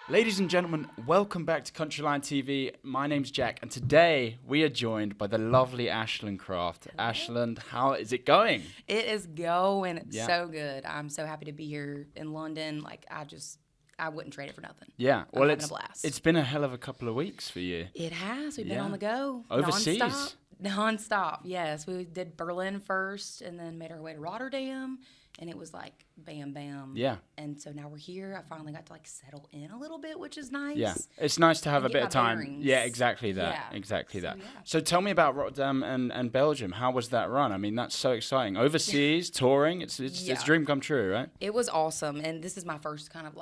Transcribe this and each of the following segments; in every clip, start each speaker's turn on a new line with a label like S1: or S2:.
S1: Ladies and gentlemen, welcome back to CountryLine TV. My name's Jack, and today we are joined by the lovely Ashland Craft.
S2: Hello.
S1: Ashland, how is it going?
S2: It is going so good. I'm so happy to be here in London. I wouldn't trade it for nothing.
S1: Yeah, well,
S2: I'm having a blast.
S1: It's been a hell of a couple of weeks for you.
S2: It has. We've been on the go.
S1: Overseas.
S2: Non-stop, yes. We did Berlin first and then made our way to Rotterdam. And it was like bam, bam.
S1: Yeah.
S2: And so now we're here. I finally got to settle in a little bit, which is nice.
S1: Yeah, it's nice to have a bit of time.
S2: Bearings.
S1: Yeah, exactly that.
S2: Yeah.
S1: Exactly that.
S2: Yeah.
S1: So tell me about Rotterdam and Belgium. How was that run? I mean, that's so exciting. Overseas, touring, it's a dream come true, right?
S2: It was awesome. And this is my first kind of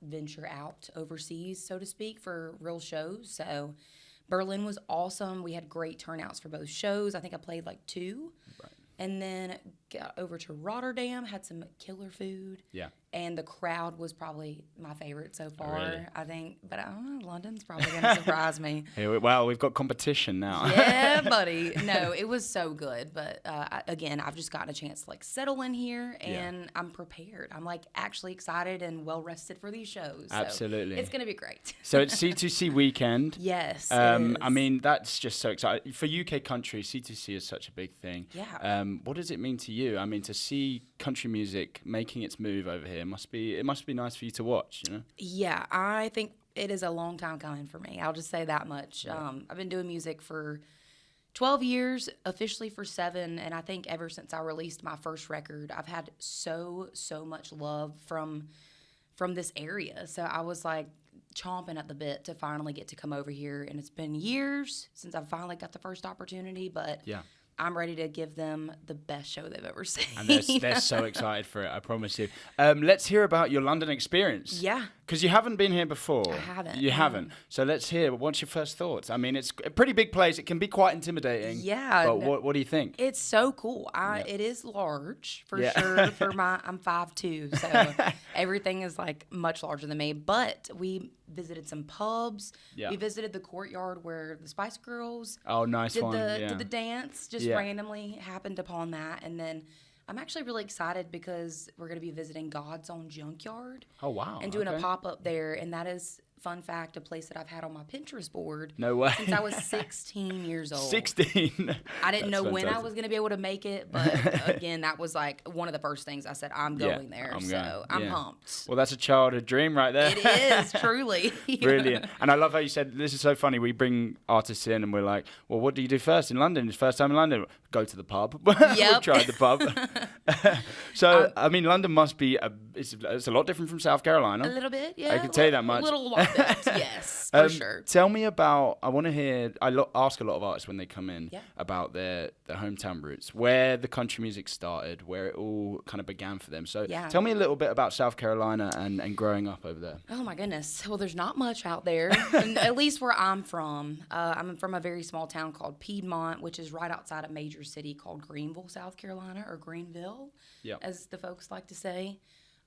S2: venture out overseas, so to speak, for real shows. So Berlin was awesome. We had great turnouts for both shows. I think I played 2.
S1: Right.
S2: And then got over to Rotterdam, had some killer food.
S1: Yeah.
S2: And the crowd was probably my favorite so far,
S1: really?
S2: I think. But I don't know, London's probably going to surprise me.
S1: Well, we've got competition now.
S2: Yeah, buddy. No, it was so good. But again, I've just gotten a chance to settle in here, and I'm prepared. I'm actually excited and well rested for these shows.
S1: Absolutely.
S2: So it's going to be great.
S1: So it's C2C weekend.
S2: Yes.
S1: I mean, that's just so exciting. For UK country, C2C is such a big thing.
S2: Yeah.
S1: What does it mean to you? I mean, to see country music making its move over here must be nice for you to watch, you know?
S2: Yeah, I think it is a long time coming for me. I'll just say that much.
S1: Yeah.
S2: I've been doing music for 12 years, officially for 7, and I think ever since I released my first record, I've had so much love from this area. So I was chomping at the bit to finally get to come over here, and it's been years since I finally got the first opportunity, but
S1: Yeah.
S2: I'm ready to give them the best show they've ever seen.
S1: And they're so excited for it, I promise you. Let's hear about your London experience.
S2: Yeah.
S1: Because you haven't been here before.
S2: I haven't.
S1: You haven't. So let's hear. What's your first thoughts? I mean, it's a pretty big place. It can be quite intimidating.
S2: Yeah.
S1: But what do you think?
S2: It's so cool. It is large for sure. I'm 5'2", so everything is much larger than me. But we visited some pubs.
S1: Yeah.
S2: We visited the courtyard where the Spice Girls
S1: did
S2: the dance. Just randomly happened upon that, and then I'm actually really excited because we're going to be visiting God's Own Junkyard.
S1: Oh, wow.
S2: And doing a pop-up there, and that is, fun fact, a place that I've had on my Pinterest board.
S1: No way.
S2: Since I was 16 years old.
S1: 16?
S2: I didn't know when I was going to be able to make it, but again, that was one of the first things I said, I'm going there, I'm pumped.
S1: Well, that's a childhood dream right there.
S2: It is, truly.
S1: Brilliant. And I love how you said, this is so funny, we bring artists in and we're like, well, what do you do first in London? It's first time in London. Go to the pub.
S2: Yep.
S1: We tried the pub. So, I mean, London must be, it's a lot different from South Carolina.
S2: A little bit, yeah.
S1: I can tell you that much.
S2: A little bit, yes, for sure.
S1: Tell me about, I want to hear, ask a lot of artists when they come in about their hometown roots, where the country music started, where it all kind of began for them. So tell me a little bit about South Carolina and growing up over there.
S2: Oh, my goodness. Well, there's not much out there, at least where I'm from. I'm from a very small town called Piedmont, which is right outside a major city called Greenville, South Carolina, or Greenville, as the folks like to say.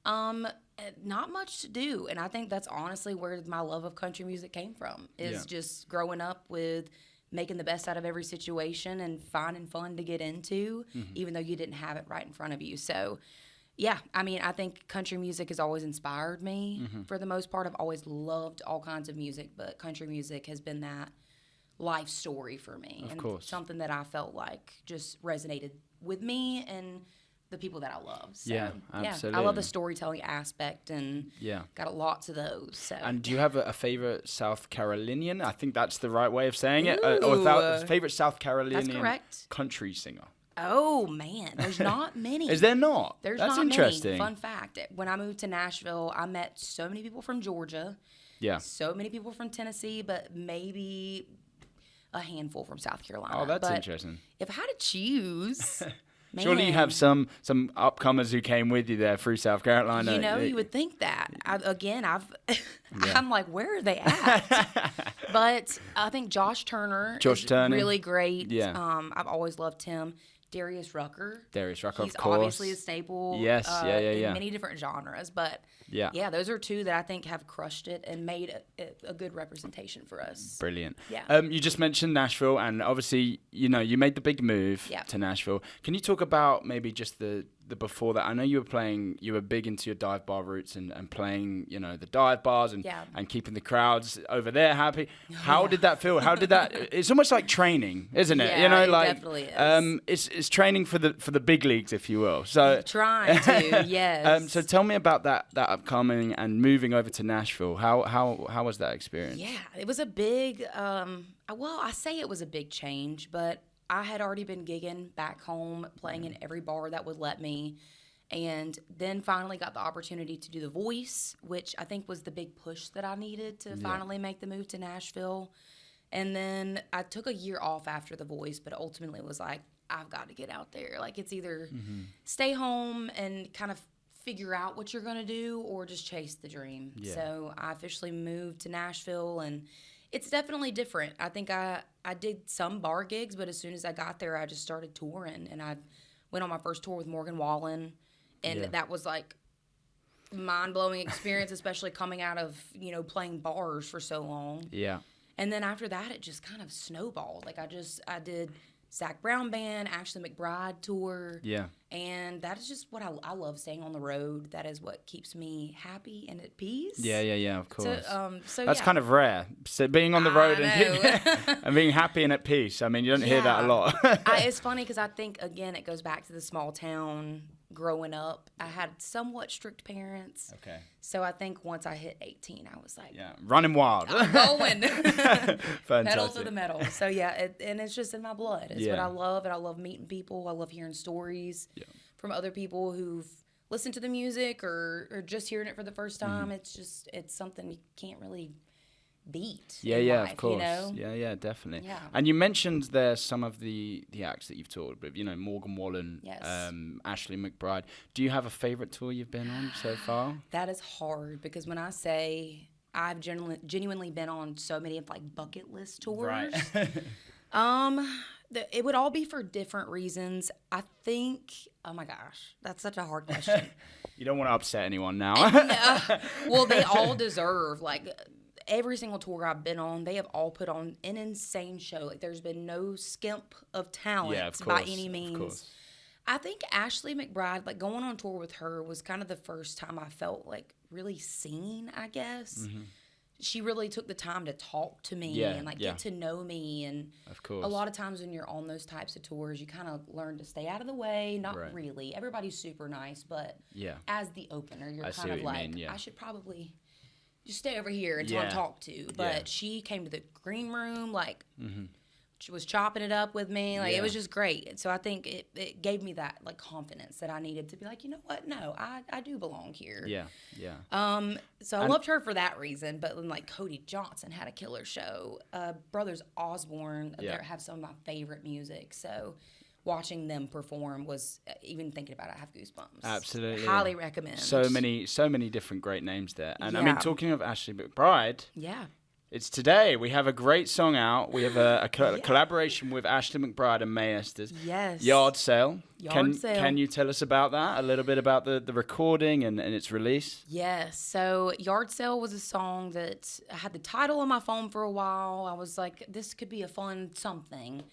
S2: Not much to do, and I think that's honestly where my love of country music came from, is just growing up with making the best out of every situation and finding fun to get into, even though you didn't have it right in front of you. So, yeah, I mean, I think country music has always inspired me for the most part. I've always loved all kinds of music, but country music has been that life story for me.
S1: Of
S2: and
S1: course.
S2: Something that I felt just resonated with me and the people that I love. So,
S1: yeah, absolutely.
S2: I love the storytelling aspect and got lots of those. So.
S1: And do you have a favorite South Carolinian? I think that's the right way of saying it. Or favorite South Carolinian country singer?
S2: Oh, man, there's not many.
S1: Is there not?
S2: That's
S1: not interesting.
S2: Many. Fun fact, when I moved to Nashville, I met so many people from Georgia.
S1: Yeah.
S2: So many people from Tennessee, but maybe a handful from South Carolina.
S1: Oh, that's interesting.
S2: If I had to choose... Man.
S1: Surely you have some upcomers who came with you there through South Carolina.
S2: You would think that. I'm like, where are they at? But I think Josh Turner is really great.
S1: Yeah.
S2: I've always loved him. Darius Rucker.
S1: He's
S2: of course. Obviously a staple.
S1: Yes,
S2: in many different genres, but those are two that I think have crushed it and made a good representation for us.
S1: Brilliant.
S2: Yeah.
S1: You just mentioned Nashville, and obviously, you made the big move to Nashville. Can you talk about maybe just the before that? I know you were big into your dive bar roots and playing, the dive bars and keeping the crowds over there happy. How did that feel? It's almost like training, isn't it?
S2: Yeah, it definitely is.
S1: It's training for the big leagues, if you will. So
S2: trying to, yes.
S1: So tell me about that upcoming and moving over to Nashville. How was that experience?
S2: Yeah, it was a big, I say it was a big change, but I had already been gigging back home, playing in every bar that would let me, and then finally got the opportunity to do The Voice, which I think was the big push that I needed to finally make the move to Nashville. And then I took a year off after The Voice, but ultimately it was like, I've got to get out there. Like, it's either stay home and kind of figure out what you're going to do or just chase the dream. Yeah. So I officially moved to Nashville, and it's definitely different. I think I did some bar gigs, but as soon as I got there, I just started touring. And I went on my first tour with Morgan Wallen, and that was like mind-blowing experience, especially coming out of, playing bars for so long. Yeah. And then after that, it just kind of snowballed. Like, I did Zach Brown Band, Ashland Mcbryde tour. Yeah. And that is just what I love, staying on the road. That is what keeps me happy and at peace.
S1: Yeah, of course. So that's kind of rare. So being on the road and being happy and at peace. I mean, you don't hear that a lot.
S2: It's funny because I think, again, it goes back to the small town growing up. I had somewhat strict parents. Okay. So I think once I hit 18, I was like,
S1: running wild.
S2: I'm going. Pedal to the metal. So and it's just in my blood. It's what I love, and I love meeting people. I love hearing stories from other people who've listened to the music or just hearing it for the first time. It's something you can't really beat.
S1: Yeah,
S2: life,
S1: of course. Yeah, definitely. Yeah. And you mentioned there some of the acts that you've toured with, Morgan Wallen, Ashland Mcbryde. Do you have a favorite tour you've been on so far?
S2: That is hard, because when I say I've genuinely been on so many of like bucket list tours. Right. It would all be for different reasons. I think, oh my gosh, that's such a hard question.
S1: You don't want to upset anyone now.
S2: Well, they all deserve, like, every single tour I've been on, they have all put on an insane show. Like, there's been no skimp of talent by any means. Of course. I think Ashley McBride, like, going on tour with her was kind of the first time I felt, like, really seen, I guess. Mm-hmm. She really took the time to talk to me and, like, get to know me. And of course, a lot of times when you're on those types of tours, you kind of learn to stay out of the way. Not really. Everybody's super nice, but as the opener, you're kind of like, I should probably just stay over here until I'm talked to. But she came to the green room, like, she was chopping it up with me. Like, it was just great. So I think it gave me that, like, confidence that I needed to be like, you know what? No, I do belong here. Yeah. So I loved her for that reason. But then, like, Cody Johnson had a killer show. Brothers Osborne have some of my favorite music. So watching them perform was, even thinking about it, I have goosebumps.
S1: Absolutely.
S2: Highly recommend.
S1: So many different great names there. And I mean, talking of Ashley McBryde. Yeah. It's today. We have a great song out. We have a collaboration with Ashland Mcbryde and Estes. Yes. Yard Sale. Can you tell us about that? A little bit about the recording and its release? Yes.
S2: So Yard Sale was a song that I had the title on my phone for a while. I was like, this could be a fun something.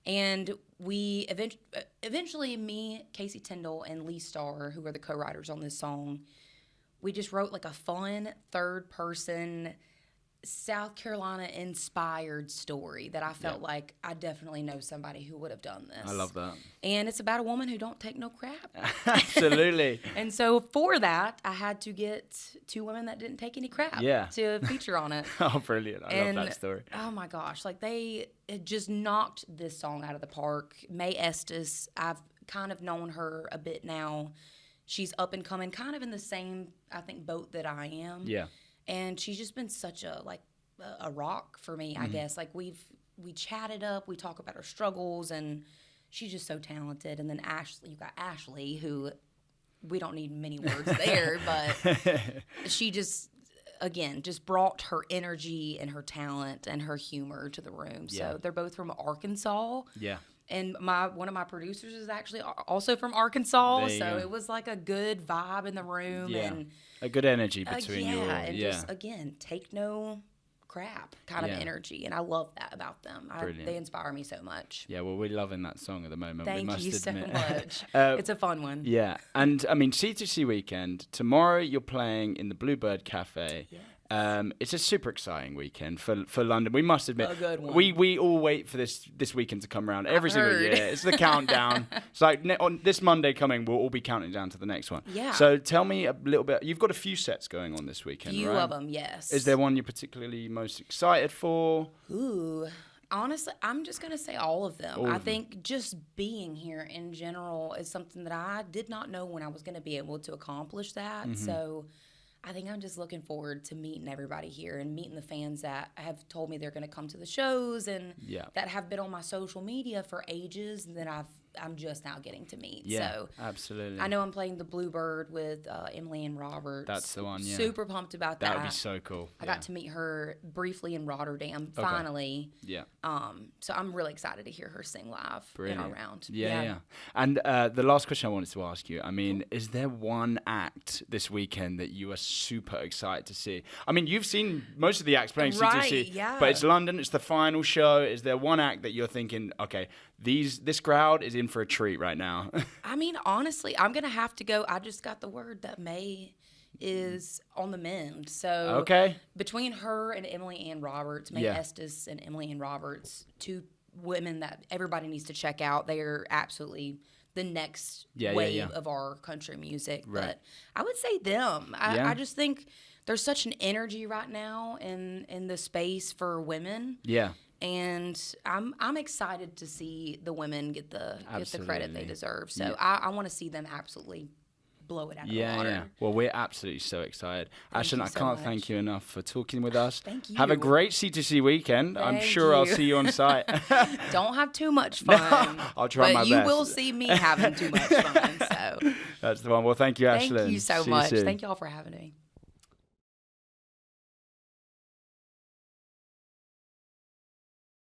S2: And we eventually, me, Casey Tyndall, and Lee Starr, who are the co-writers on this song, we just wrote like a fun third-person South Carolina inspired story that I felt like I definitely know somebody who would have done this.
S1: I love that.
S2: And it's about a woman who don't take no crap.
S1: Absolutely.
S2: And so for that, I had to get two women that didn't take any crap to feature on it.
S1: Oh, brilliant. I love that story.
S2: Oh my gosh. Like, they just knocked this song out of the park. May Estes, I've kind of known her a bit now. She's up and coming, kind of in the same, I think, boat that I am. Yeah. And she's just been such a rock for me, I guess. Like, we chatted up, we talk about her struggles, and she's just so talented. And then you got Ashley, who we don't need many words there, but she just brought her energy and her talent and her humor to the room. So they're both from Arkansas. Yeah. And one of my producers is actually also from Arkansas, so it was like a good vibe in the room and
S1: a good energy between you all.
S2: And just again, take no crap kind of energy, and I love that about them. They inspire me so much.
S1: Yeah, well, we're loving that song at the moment.
S2: Thank
S1: we must
S2: you
S1: admit.
S2: so much. It's a fun one.
S1: Yeah, and I mean, C2C weekend, tomorrow you're playing in the Bluebird Cafe. Yeah. It's a super exciting weekend for London. We must admit,
S2: a good one.
S1: We all wait for this weekend to come around every single year. It's the countdown. It's like on this Monday coming, we'll all be counting down to the next one.
S2: Yeah.
S1: So tell me a little bit. You've got a few sets going on this weekend,
S2: few
S1: right?
S2: of them, yes.
S1: Is there one you're particularly most excited for?
S2: Ooh. Honestly, I'm just going to say all of them. I think just being here in general is something that I did not know when I was going to be able to accomplish that. Mm-hmm. So I think I'm just looking forward to meeting everybody here and meeting the fans that have told me they're going to come to the shows and that have been on my social media for ages and that I'm just now getting to meet.
S1: Yeah,
S2: so
S1: absolutely.
S2: I know I'm playing the Bluebird with Emily and Roberts.
S1: That's the one, yeah.
S2: Super pumped about that.
S1: That would be so cool.
S2: I got to meet her briefly in Rotterdam, finally.
S1: Yeah.
S2: So I'm really excited to hear her sing live in our round.
S1: Yeah. And the last question I wanted to ask you, I mean, is there one act this weekend that you are super excited to see? I mean, you've seen most of the acts playing C2C, but it's London, it's the final show. Is there one act that you're thinking, okay, this crowd is in for a treat right now?
S2: I mean, honestly, I'm going to have to go. I just got the word that May is on the mend. So between her and Emily Ann Roberts, May Estes and Emily Ann Roberts, two women that everybody needs to check out. They are absolutely the next wave of our country music. Right. But I would say them. I just think there's such an energy right now in the space for women. Yeah. And I'm excited to see the women get the credit they deserve. So I want to see them absolutely blow it out of the water. Yeah.
S1: Well, we're absolutely so excited. Ashland, I can't thank you enough for talking with us.
S2: Thank you.
S1: Have a great C2C weekend. I'm sure I'll see you on site.
S2: Don't have too much fun.
S1: I'll try my best.
S2: But you will see me having too much fun. So
S1: that's the one. Well, thank you, Ashland.
S2: Thank you so much. Thank you all for having me.